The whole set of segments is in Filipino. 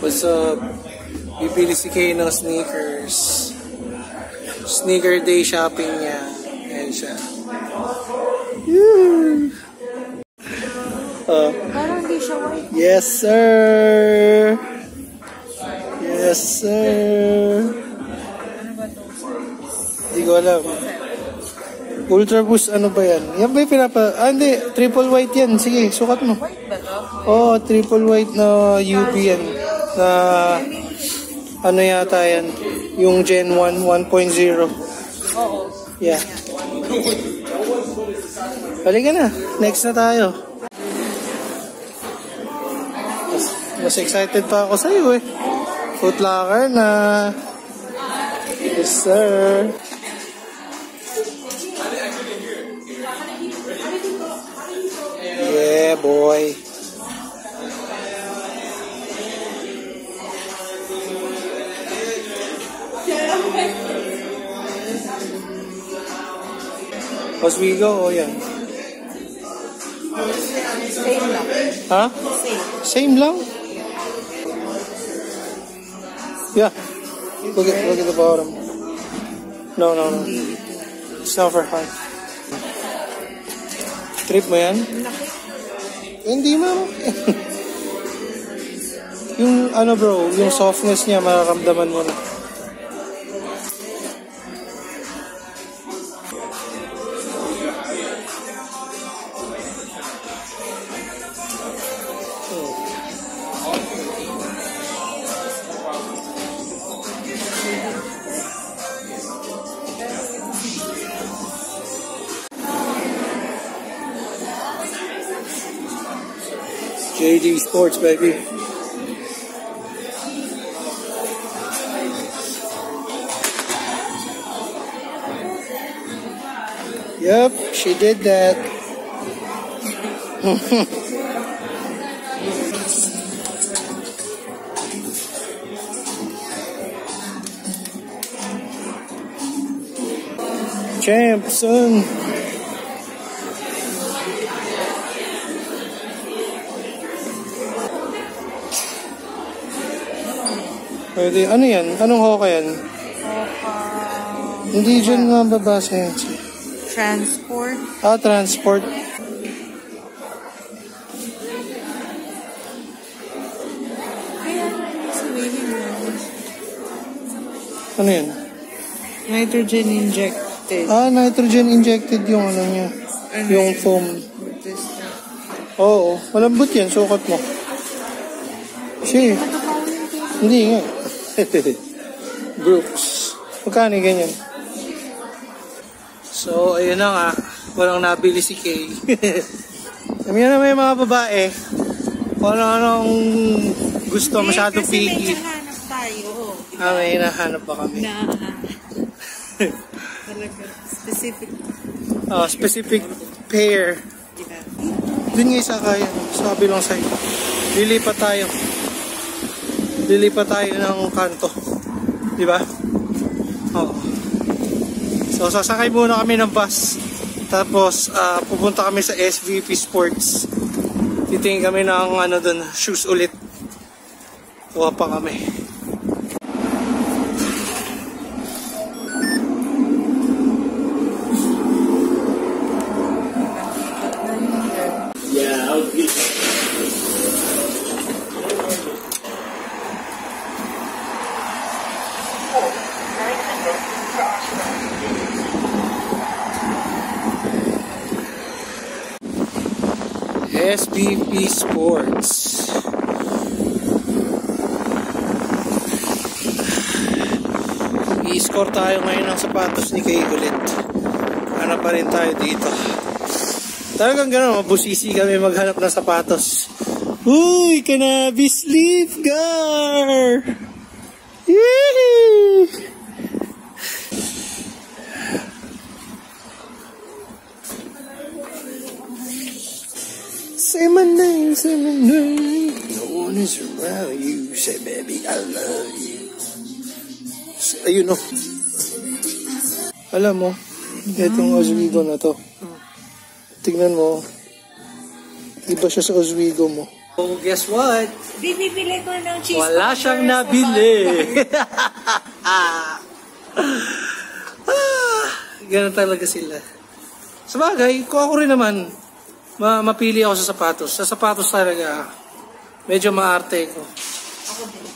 What's up? Bibili si Kay ng sneakers. Sneaker day shopping niya. Ayan siya. Parang hindi siya white. Yes, sir! Yes, sir! Ano ba ito? Hindi ko alam. Ultra Boost, ano ba yan? Yan ba yung hindi. Triple white yan. Sige, sukat mo. White ba ito? Oo, triple white na UV yan. Na, ano yata yan? Yung Gen 1, 1.0. Oo. Yeah. Halika na. Next na tayo. Mas excited pa ako sa'yo eh. Foot Locker na. Yes, sir. Yeah, boy. Oswego, oh yan. Same lang. Ha? Same lang? Yeah. Look at the bottom. No. It's not for high. Trip mo yan? Hindi mo. Yung ano bro, yung softness niya mararamdaman mo na. JD Sports, baby. Yep, she did that. Champ, son. Pwede, ano yan? Anong hoka yan? Hindi dyan nga babasa yan. Transport. Transport. Ano yan? Nitrogen injected. Nitrogen injected yung ano niya. Yung foam. Oo, malambot yan. Sukat mo. Sige. Hindi nga. Brooks. Magkano ganyan? So, ayun na nga. Walang nabili si Kay. Alam na may mga babae. Kung anong gusto, masyadong picky. May hinahanap tayo. May hinahanap pa kami. Talaga. Specific. Specific pair. Yeah. Dun nga isa kaya. Sabi lang sa'yo. Lilipat tayo ng kanto. Diba? Oo. So, sasakay muna kami ng bus. Tapos, pupunta kami sa SVP Sports. Titingin kami ng shoes ulit. Kuha pa kami. Yeah, I'll get SVP Sports. I-score tayo ngayon ng sapatos ni Kay ulit. Hanap pa rin tayo dito. Talagang gano'n, mabusisi kami maghanap ng sapatos. Uy, cannabis leaf gar! Yee! Say my name, say my name. No one is around you. Say, baby, I love you. Ayun o. Alam mo, itong Oswego na to. Tignan mo. Iba siya sa Oswego mo. Oh, guess what? Bibili ko ng cheese Wala powder siyang sa nabili. Ganun talaga sila. Sabagay, kung ako rin naman, mapili ako sa sapatos. Sa sapatos talaga, medyo maarte ko.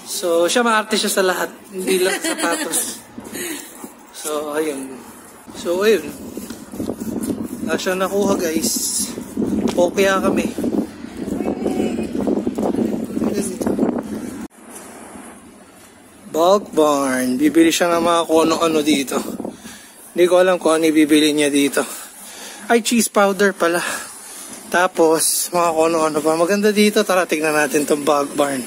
So, siya maarte siya sa lahat. Hindi lang sa sapatos. So, ayun. Wala siyang nakuha, guys. Okay kami. Bulk Barn. Bibili siya ng mga kung ano dito. Hindi ko alam kung ano ibibili niya dito. Ay, cheese powder pala. Tapos, mga kung ano pa. Maganda dito. Tara, tignan natin itong Bulk Barn.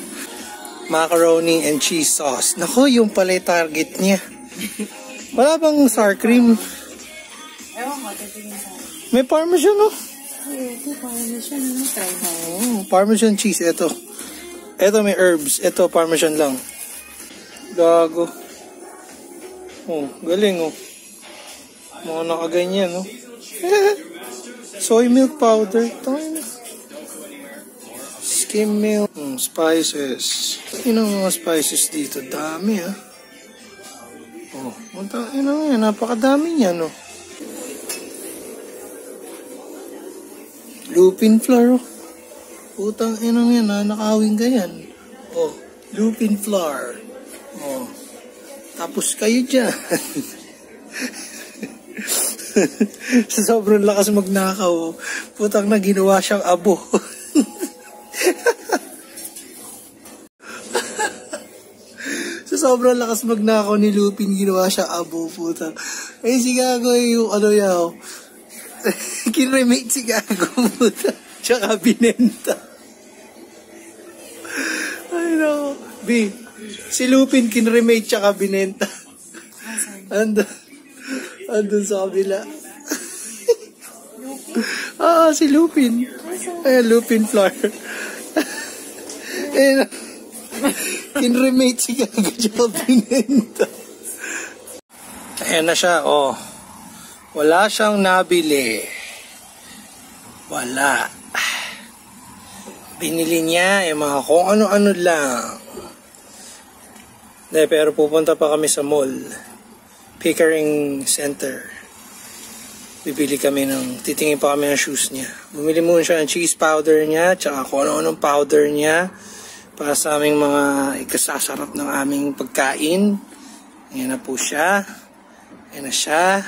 Macaroni and cheese sauce. Nako, yung pala yung target niya. Wala bang sour cream? Ewan ko, titignan ko. May parmesan, no? Ito, parmesan. Try mo. Oh, parmesan cheese. Ito may herbs. Ito, parmesan lang. Gago. Oh, galing, oh. Mga nakaganyan, oh. Soy milk powder. Skim milk. Spices. Yun ang mga spices dito. Dami, ah. Oh, napakadami niya, no? Lupin flour, oh. Putang inang yan, ha? Nakawin ka yan. Oh, lupin flour. Oh. Tapos kayo dyan. Sa sobrang lakas magnakaw, putang na ginawa siyang abo. Sa sobrang lakas magnakaw ni Lupin, ginawa siyang abo, putang. Eh, si Gago yung ano yaw. Kinremate si Gago, putang. Tsaka binenta. Ay, no. B. Si Lupin kinremate tsaka binenta. Andun sa kabila. Si Lupin. Ayan, Lupin flour. Ayan. Kinremate si Gaga tsaka binenta. Ayan na siya, oh. Wala siyang nabili. Wala. Binili niya yung mga kung ano-ano lang. Pero pupunta pa kami sa mall. Pickering Center. Bibili kami titingin pa kami ng shoes niya. Bumili muna siya ng cheese powder niya, tsaka kung ano-anong powder niya para sa aming mga ikasasarap ng aming pagkain. Ayan na po siya. Ayan na siya.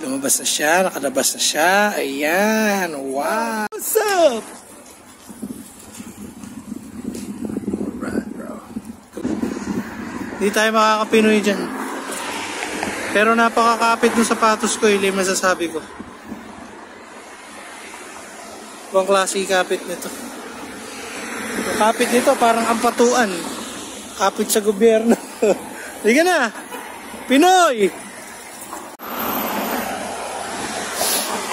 Lumabas na siya. Nakalabas na siya. Ayan. Wow! What's up? Hindi tayo makakapinoy dyan. Pero napakakapit ng sapatos ko, yung masasabi ko. Ibang klase kapit nito. Yung kapit nito parang ampatuan. Kapit sa gobyerno. Hindi ka na! Pinoy!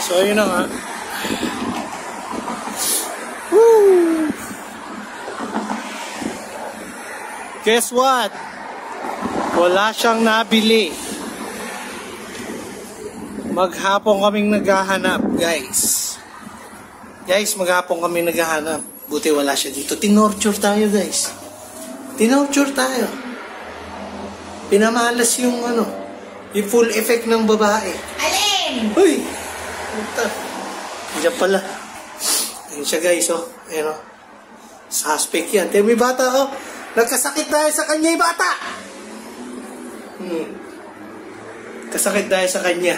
So, yun na nga. Woo! Guess what? Wala siyang nabili. Maghapon kaming naghahanap, guys. Guys, maghapon kaming naghahanap. Buti wala siya dito. Tinorture tayo, guys. Tinorture tayo. Pinamalas yung yung full effect ng babae. Alin! Uy! Puta. Diyan pala. Ayun siya, guys, oh. Ayun, oh. Suspect yan. Tayo may bata, oh. Nagkasakit dahil sa kanya yung bata. Kasakit dahil sa kanya.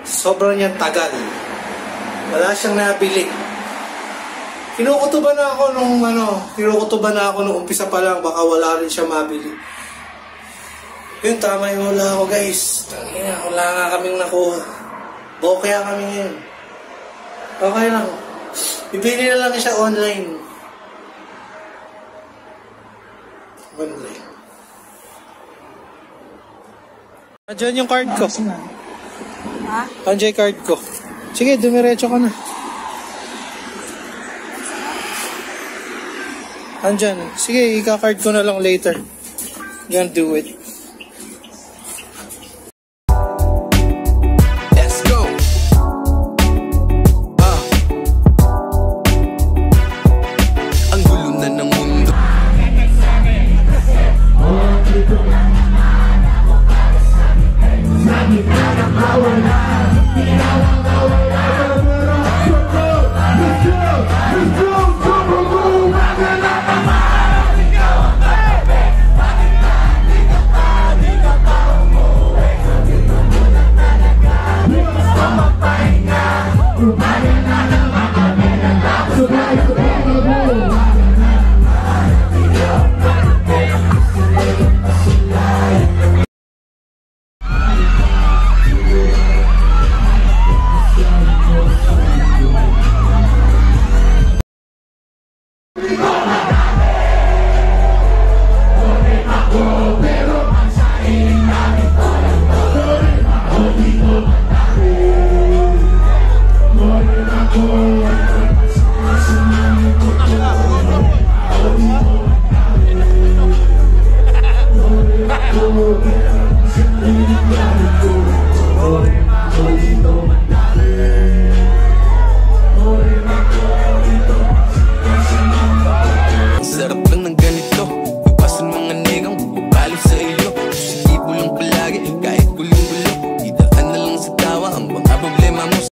Sobrang niyang tagal. Wala siyang nabili. Kinukutuban na ako nung umpisa pa lang, baka wala rin siya mabili. Yun, tama yung wala ako, guys. Wala nga kaming nakuha. Bokya kami ngayon. Okay lang. Bibili na lang siya online. Online. Andiyan yung card ko. Ha? Andiyan yung card ko. Sige, dumiretso ka na. Andyan. Sige, ika-card ko na lang later. Gonna do it.